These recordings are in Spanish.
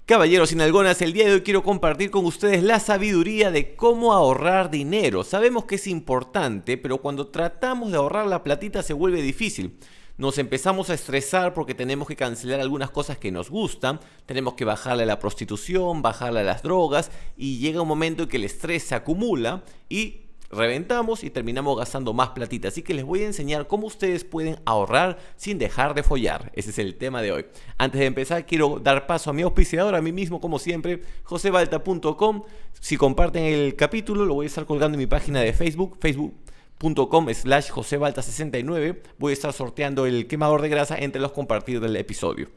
Caballeros sin algonas, el día de hoy quiero compartir con ustedes la sabiduría de cómo ahorrar dinero. Sabemos que es importante, pero cuando tratamos de ahorrar la platita se vuelve difícil. Nos empezamos a estresar porque tenemos que cancelar algunas cosas que nos gustan, tenemos que bajarle a la prostitución, bajarle a las drogas y llega un momento en que el estrés se acumula y reventamos y terminamos gastando más platita. Así que les voy a enseñar cómo ustedes pueden ahorrar sin dejar de follar. Ese es el tema de hoy. Antes de empezar quiero dar paso a mi auspiciador, a mí mismo como siempre, josebalta.com. Si comparten el capítulo lo voy a estar colgando en mi página de facebook.com/josebalta69. Voy a estar sorteando el quemador de grasa entre los compartidos del episodio.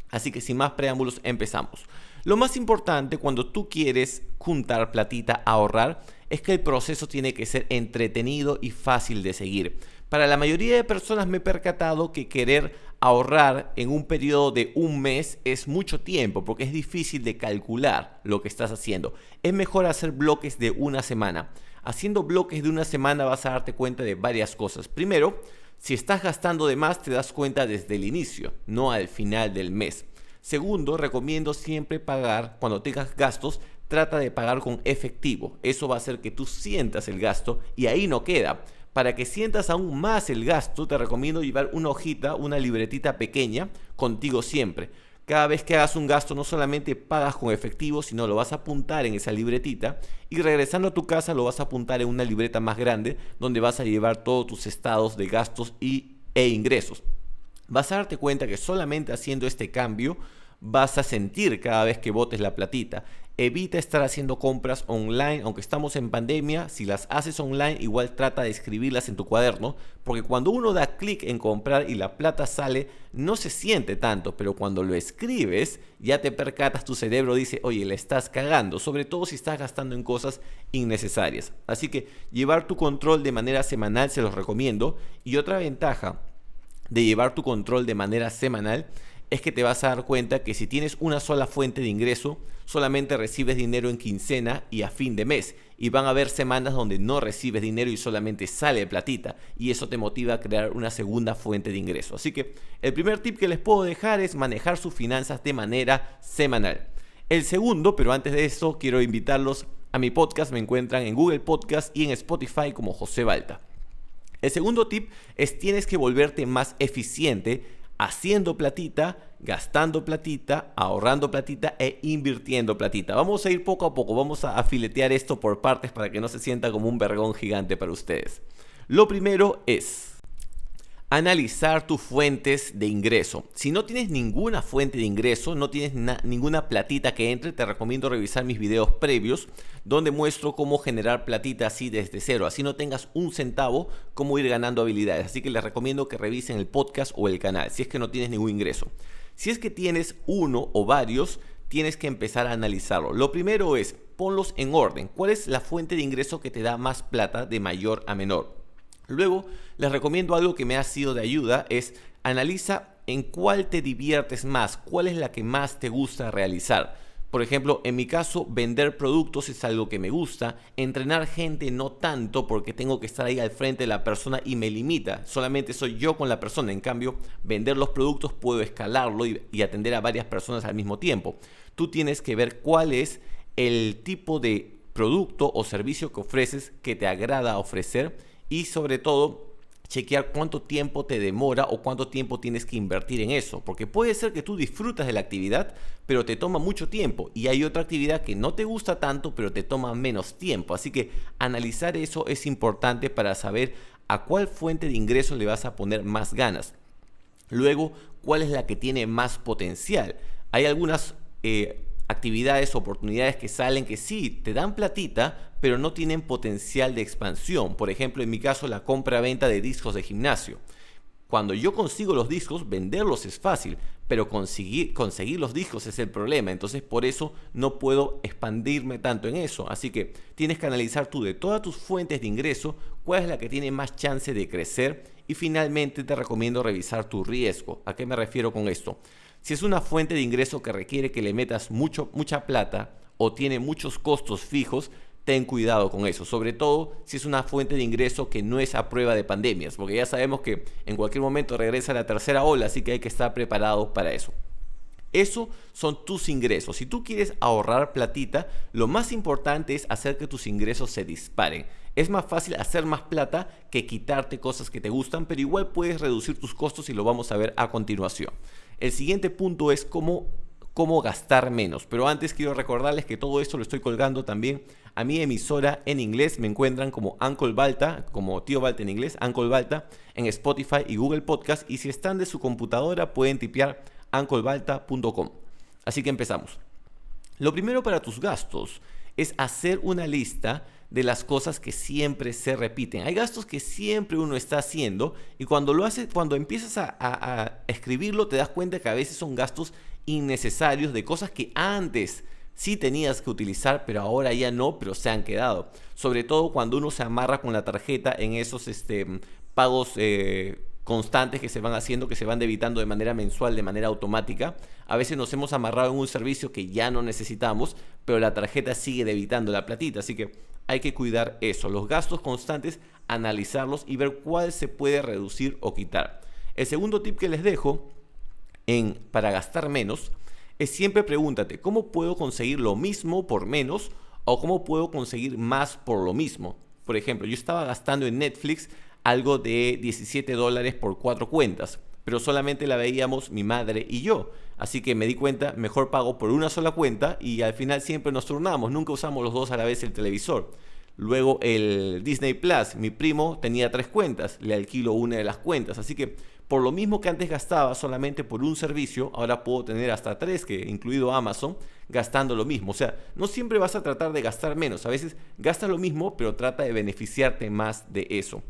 Así que sin más preámbulos empezamos. Lo más importante cuando tú quieres juntar platita, ahorrar, es que el proceso tiene que ser entretenido y fácil de seguir. Para la mayoría de personas me he percatado que querer ahorrar en un periodo de un mes es mucho tiempo porque es difícil de calcular lo que estás haciendo. Es mejor hacer bloques de una semana. Haciendo bloques de una semana vas a darte cuenta de varias cosas. Primero, si estás gastando de más te das cuenta desde el inicio, no al final del mes. Segundo, recomiendo siempre pagar, cuando tengas gastos, trata de pagar con efectivo. Eso va a hacer que tú sientas el gasto y ahí no queda. Para que sientas aún más el gasto, te recomiendo llevar una hojita, una libretita pequeña contigo siempre. Cada vez que hagas un gasto no solamente pagas con efectivo, sino lo vas a apuntar en esa libretita y regresando a tu casa lo vas a apuntar en una libreta más grande donde vas a llevar todos tus estados de gastos e ingresos. Vas a darte cuenta que solamente haciendo este cambio vas a sentir cada vez que botes la platita. Evita estar haciendo compras online, aunque estamos en pandemia. Si las haces online, igual trata de escribirlas en tu cuaderno, porque cuando uno da clic en comprar y la plata sale, no se siente tanto, pero cuando lo escribes, ya te percatas, tu cerebro dice, oye, le estás cagando, sobre todo si estás gastando en cosas innecesarias. Así que llevar tu control de manera semanal se los recomiendo. Y otra ventaja de llevar tu control de manera semanal es que te vas a dar cuenta que si tienes una sola fuente de ingreso, solamente recibes dinero en quincena y a fin de mes. Y van a haber semanas donde no recibes dinero y solamente sale platita. Y eso te motiva a crear una segunda fuente de ingreso. Así que el primer tip que les puedo dejar es manejar sus finanzas de manera semanal. El segundo, pero antes de eso, quiero invitarlos a mi podcast. Me encuentran en Google Podcast y en Spotify como José Balta. El segundo tip es tienes que volverte más eficiente haciendo platita, gastando platita, ahorrando platita e invirtiendo platita. Vamos a ir poco a poco, vamos a filetear esto por partes para que no se sienta como un vergón gigante para ustedes. Lo primero es analizar tus fuentes de ingreso. Si no tienes ninguna fuente de ingreso, no tienes ninguna platita que entre, te recomiendo revisar mis videos previos donde muestro cómo generar platita así desde cero. Así no tengas un centavo, cómo ir ganando habilidades. Así que les recomiendo que revisen el podcast o el canal si es que no tienes ningún ingreso. Si es que tienes uno o varios, tienes que empezar a analizarlo. Lo primero es ponlos en orden. ¿Cuál es la fuente de ingreso que te da más plata de mayor a menor? Luego, les recomiendo algo que me ha sido de ayuda, es analiza en cuál te diviertes más, cuál es la que más te gusta realizar. Por ejemplo, en mi caso, vender productos es algo que me gusta, entrenar gente no tanto porque tengo que estar ahí al frente de la persona y me limita, solamente soy yo con la persona. En cambio, vender los productos puedo escalarlo y atender a varias personas al mismo tiempo. Tú tienes que ver cuál es el tipo de producto o servicio que ofreces que te agrada ofrecer. Y sobre todo, chequear cuánto tiempo te demora o cuánto tiempo tienes que invertir en eso. Porque puede ser que tú disfrutas de la actividad, pero te toma mucho tiempo. Y hay otra actividad que no te gusta tanto, pero te toma menos tiempo. Así que analizar eso es importante para saber a cuál fuente de ingreso le vas a poner más ganas. Luego, cuál es la que tiene más potencial. Hay algunas actividades, oportunidades que salen que sí, te dan platita, pero no tienen potencial de expansión. Por ejemplo, en mi caso, la compra-venta de discos de gimnasio. Cuando yo consigo los discos, venderlos es fácil, pero conseguir los discos es el problema. Entonces, por eso no puedo expandirme tanto en eso. Así que tienes que analizar tú de todas tus fuentes de ingreso, cuál es la que tiene más chance de crecer. Y finalmente, te recomiendo revisar tu riesgo. ¿A qué me refiero con esto? Si es una fuente de ingreso que requiere que le metas mucha plata o tiene muchos costos fijos, ten cuidado con eso, sobre todo si es una fuente de ingreso que no es a prueba de pandemias, porque ya sabemos que en cualquier momento regresa la tercera ola, así que hay que estar preparado para eso. Eso son tus ingresos. Si tú quieres ahorrar platita, lo más importante es hacer que tus ingresos se disparen. Es más fácil hacer más plata que quitarte cosas que te gustan, pero igual puedes reducir tus costos y lo vamos a ver a continuación. El siguiente punto es cómo gastar menos. Pero antes quiero recordarles que todo esto lo estoy colgando también a mi emisora en inglés. Me encuentran como Uncle Balta, como Tío Balta en inglés, Uncle Balta, en Spotify y Google Podcast. Y si están de su computadora pueden tipear unclebalta.com. Así que empezamos. Lo primero para tus gastos es hacer una lista de las cosas que siempre se repiten. Hay gastos que siempre uno está haciendo y cuando lo haces, cuando empiezas a escribirlo, te das cuenta que a veces son gastos innecesarios de cosas que antes sí tenías que utilizar, pero ahora ya no, pero se han quedado. Sobre todo cuando uno se amarra con la tarjeta en esos pagos constantes que se van haciendo, que se van debitando de manera mensual, de manera automática. A veces nos hemos amarrado en un servicio que ya no necesitamos, pero la tarjeta sigue debitando la platita, así que hay que cuidar eso. Los gastos constantes, analizarlos y ver cuál se puede reducir o quitar. El segundo tip que les dejo para gastar menos es siempre pregúntate, ¿cómo puedo conseguir lo mismo por menos o cómo puedo conseguir más por lo mismo? Por ejemplo, yo estaba gastando en Netflix algo de $17 por 4 cuentas, pero solamente la veíamos mi madre y yo. Así que me di cuenta, mejor pago por una sola cuenta y al final siempre nos turnamos, nunca usamos los dos a la vez el televisor. Luego el Disney Plus, mi primo tenía 3 cuentas, le alquilo una de las cuentas, así que por lo mismo que antes gastaba solamente por un servicio, ahora puedo tener hasta 3, que incluido Amazon, gastando lo mismo. O sea, no siempre vas a tratar de gastar menos, a veces gastas lo mismo, pero trata de beneficiarte más de eso.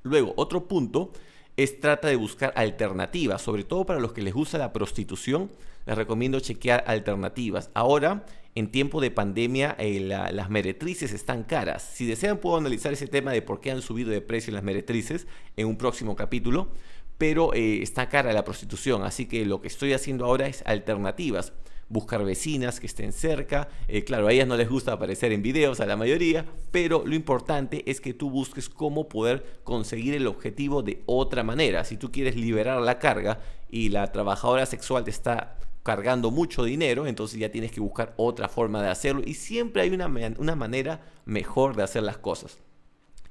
Luego, otro punto es trata de buscar alternativas, sobre todo para los que les gusta la prostitución, les recomiendo chequear alternativas. Ahora, en tiempo de pandemia, las meretrices están caras. Si desean, puedo analizar ese tema de por qué han subido de precio las meretrices en un próximo capítulo, pero está cara la prostitución, así que lo que estoy haciendo ahora es alternativas. Buscar vecinas que estén cerca. Claro, a ellas no les gusta aparecer en videos, a la mayoría, pero lo importante es que tú busques cómo poder conseguir el objetivo de otra manera. Si tú quieres liberar la carga y la trabajadora sexual te está cargando mucho dinero, entonces ya tienes que buscar otra forma de hacerlo y siempre hay una manera mejor de hacer las cosas.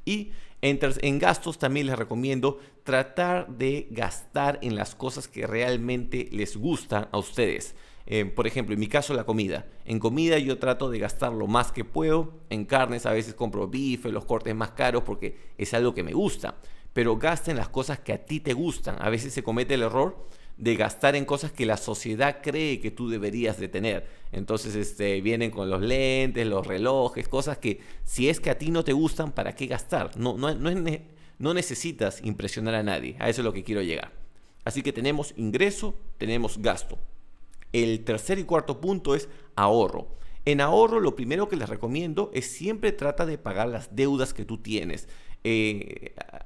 Y en gastos también les recomiendo tratar de gastar en las cosas que realmente les gustan a ustedes. Por ejemplo, en mi caso la comida. En comida yo trato de gastar lo más que puedo. En carnes a veces compro bife, los cortes más caros porque es algo que me gusta. Pero gasta en las cosas que a ti te gustan. A veces se comete el error de gastar en cosas que la sociedad cree que tú deberías de tener. Entonces vienen con los lentes, los relojes, cosas que si es que a ti no te gustan, ¿para qué gastar? No necesitas impresionar a nadie. A eso es lo que quiero llegar. Así que tenemos ingreso, tenemos gasto. El tercer y cuarto punto es ahorro. En ahorro lo primero que les recomiendo es siempre trata de pagar las deudas que tú tienes.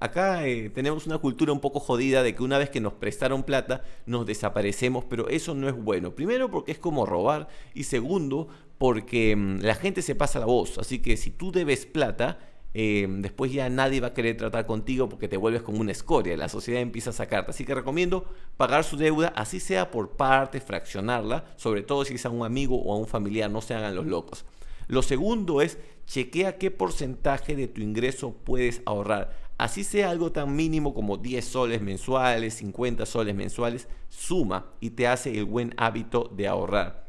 Acá tenemos una cultura un poco jodida de que una vez que nos prestaron plata nos desaparecemos, pero eso no es bueno. Primero porque es como robar y segundo porque la gente se pasa la voz. Así que si tú debes plata, después ya nadie va a querer tratar contigo porque te vuelves como una escoria, la sociedad empieza a sacarte, así que recomiendo pagar su deuda, así sea por parte, fraccionarla, sobre todo si es a un amigo o a un familiar, no se hagan los locos. Lo segundo es chequea qué porcentaje de tu ingreso puedes ahorrar, así sea algo tan mínimo como 10 soles mensuales, 50 soles mensuales, suma y te hace el buen hábito de ahorrar.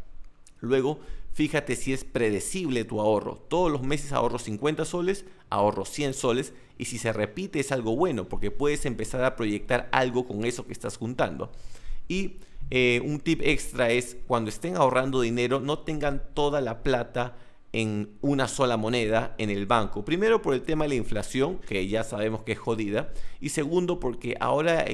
Luego, fíjate si es predecible tu ahorro. Todos los meses ahorro 50 soles, ahorro 100 soles y si se repite es algo bueno porque puedes empezar a proyectar algo con eso que estás juntando. Y un tip extra es cuando estén ahorrando dinero no tengan toda la plata en una sola moneda en el banco. Primero por el tema de la inflación, que ya sabemos que es jodida. Y segundo porque ahora,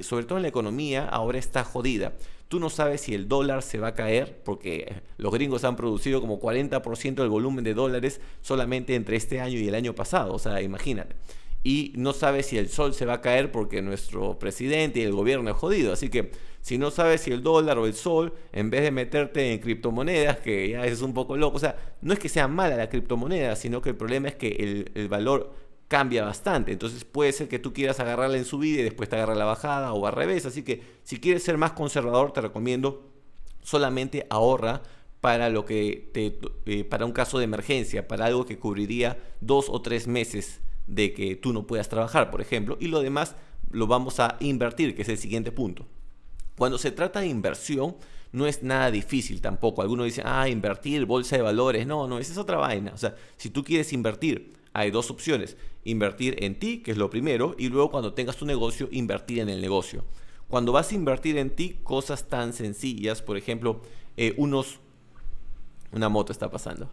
sobre todo en la economía, ahora está jodida. Tú no sabes si el dólar se va a caer, porque los gringos han producido como 40% del volumen de dólares solamente entre este año y el año pasado. O sea, imagínate. Y no sabes si el sol se va a caer porque nuestro presidente y el gobierno es jodido. Así que si no sabes si el dólar o el sol, en vez de meterte en criptomonedas, que ya es un poco loco, o sea, no es que sea mala la criptomoneda, sino que el problema es que el valor cambia bastante. Entonces puede ser que tú quieras agarrarla en subida y después te agarra la bajada o al revés. Así que si quieres ser más conservador, te recomiendo Solamente ahorra para para un caso de emergencia, para algo que cubriría 2 o 3 meses de que tú no puedas trabajar, por ejemplo, y lo demás lo vamos a invertir, que es el siguiente punto. Cuando se trata de inversión, no es nada difícil tampoco. Algunos dicen, invertir, bolsa de valores. No, esa es otra vaina. O sea, si tú quieres invertir, hay dos opciones. Invertir en ti, que es lo primero, y luego cuando tengas tu negocio, invertir en el negocio. Cuando vas a invertir en ti, cosas tan sencillas, por ejemplo, una moto está pasando.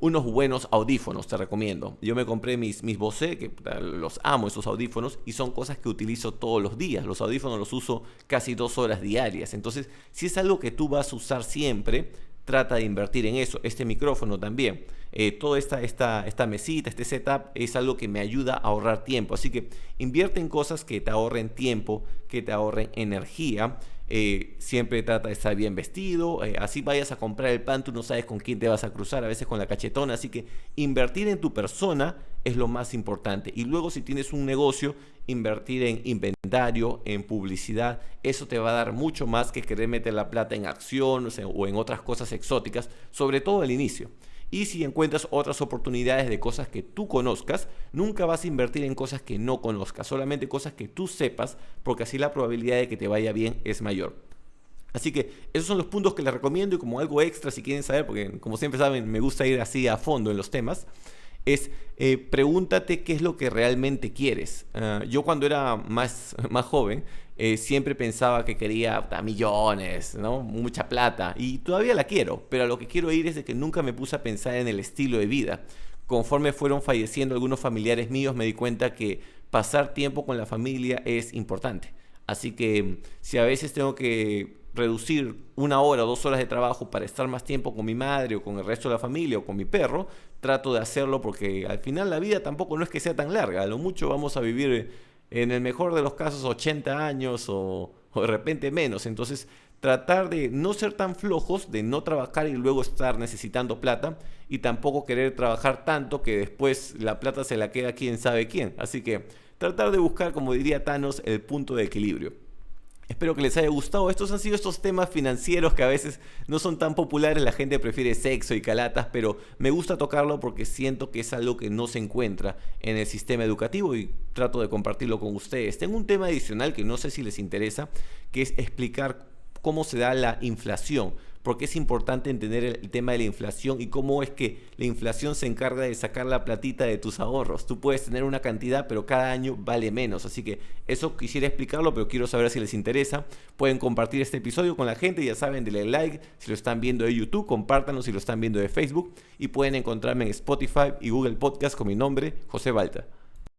Unos buenos audífonos te recomiendo. Yo me compré mis Bose, que los amo esos audífonos, y son cosas que utilizo todos los días. Los audífonos los uso casi 2 horas diarias. Entonces, si es algo que tú vas a usar siempre, trata de invertir en eso. Este micrófono también. Toda esta mesita, este setup, es algo que me ayuda a ahorrar tiempo. Así que invierte en cosas que te ahorren tiempo, que te ahorren energía. Siempre trata de estar bien vestido, así vayas a comprar el pan, tú no sabes con quién te vas a cruzar, a veces con la cachetona, así que invertir en tu persona es lo más importante. Y luego si tienes un negocio, invertir en inventario, en publicidad, eso te va a dar mucho más que querer meter la plata en acciones o en otras cosas exóticas, sobre todo al inicio. Y si encuentras otras oportunidades de cosas que tú conozcas, nunca vas a invertir en cosas que no conozcas, solamente cosas que tú sepas, porque así la probabilidad de que te vaya bien es mayor. Así que esos son los puntos que les recomiendo, y como algo extra si quieren saber, porque como siempre saben, me gusta ir así a fondo en los temas, es pregúntate qué es lo que realmente quieres. Yo cuando era más joven, siempre pensaba que quería millones, ¿no? Mucha plata, y todavía la quiero, pero a lo que quiero ir es de que nunca me puse a pensar en el estilo de vida. Conforme fueron falleciendo algunos familiares míos, me di cuenta que pasar tiempo con la familia es importante. Así que si a veces tengo que reducir 1 hora o 2 horas de trabajo para estar más tiempo con mi madre o con el resto de la familia o con mi perro, trato de hacerlo, porque al final la vida tampoco no es que sea tan larga. A lo mucho vamos a vivir, en el mejor de los casos, 80 años o de repente menos. Entonces tratar de no ser tan flojos, de no trabajar y luego estar necesitando plata, y tampoco querer trabajar tanto que después la plata se la queda quién sabe quién. Así que tratar de buscar, como diría Thanos, el punto de equilibrio. Espero que les haya gustado. Estos han sido estos temas financieros que a veces no son tan populares. La gente prefiere sexo y calatas, pero me gusta tocarlo porque siento que es algo que no se encuentra en el sistema educativo y trato de compartirlo con ustedes. Tengo un tema adicional que no sé si les interesa, que es explicar cómo se da la inflación, porque es importante entender el tema de la inflación y cómo es que la inflación se encarga de sacar la platita de tus ahorros. Tú puedes tener una cantidad, pero cada año vale menos. Así que eso quisiera explicarlo, pero quiero saber si les interesa. Pueden compartir este episodio con la gente, ya saben, denle like si lo están viendo de YouTube, compártanlo si lo están viendo de Facebook, y pueden encontrarme en Spotify y Google Podcast con mi nombre, José Balta.